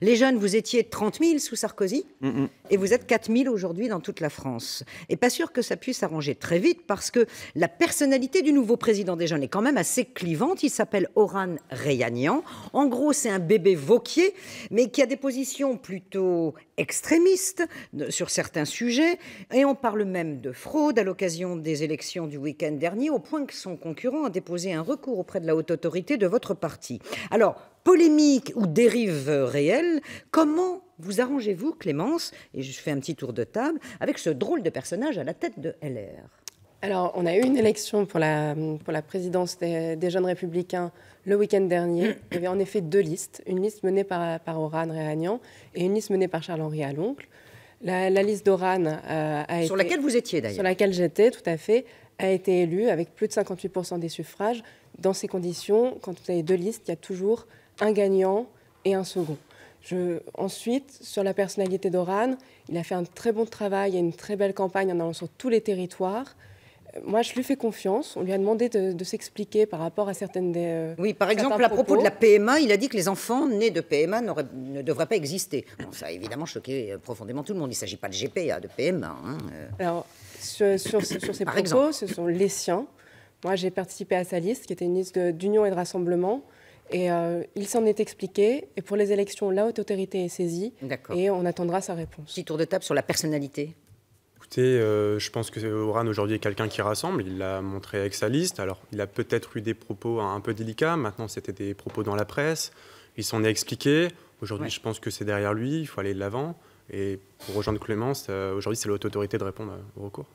Les jeunes, vous étiez 30 000 sous Sarkozy et vous êtes 4 000 aujourd'hui dans toute la France. Et pas sûr que ça puisse s'arranger très vite parce que la personnalité du nouveau président des jeunes est quand même assez clivante. Il s'appelle Oran Reyanian. En gros, c'est un bébé Wauquiez, mais qui a des positions plutôt extrémistes sur certains sujets. Et on parle même de fraude à l'occasion des élections du week-end dernier, au point que son concurrent a déposé un recours auprès de la haute autorité de votre parti. Alors, polémique ou dérive réelle, comment vous arrangez-vous, Clémence, et je fais un petit tour de table, avec ce drôle de personnage à la tête de LR? Alors, on a eu une élection pour la présidence des Jeunes Républicains le week-end dernier. Il y avait en effet deux listes, une liste menée par Oran Reyanian et une liste menée par Charles-Henri Aloncle. La liste d'Oran Sur laquelle vous étiez d'ailleurs. Sur laquelle j'étais, tout à fait, a été élue avec plus de 58% des suffrages. Dans ces conditions, quand vous avez deux listes, il y a toujours un gagnant et un second. Ensuite, sur la personnalité d'Oran, il a fait un très bon travail et une très belle campagne en allant sur tous les territoires. Moi, je lui fais confiance. On lui a demandé de s'expliquer par rapport à certaines Oui, par exemple, à propos de la PMA, il a dit que les enfants nés de PMA ne devraient pas exister. Bon, ça a évidemment choqué profondément tout le monde. Il ne s'agit pas de GPA, de PMA. Alors, sur ces propos, ce sont les siens. Moi, j'ai participé à sa liste, qui était une liste d'union et de rassemblement. Et il s'en est expliqué. Et pour les élections, la haute autorité est saisie. Et on attendra sa réponse. Petit tour de table sur la personnalité. Écoutez, je pense que Oran aujourd'hui est quelqu'un qui rassemble. Il l'a montré avec sa liste. Alors, il a peut-être eu des propos un peu délicats. Maintenant, c'était des propos dans la presse. Il s'en est expliqué. Aujourd'hui, je pense que c'est derrière lui. Il faut aller de l'avant. Et pour rejoindre Clémence, aujourd'hui, c'est la haute autorité de répondre au recours.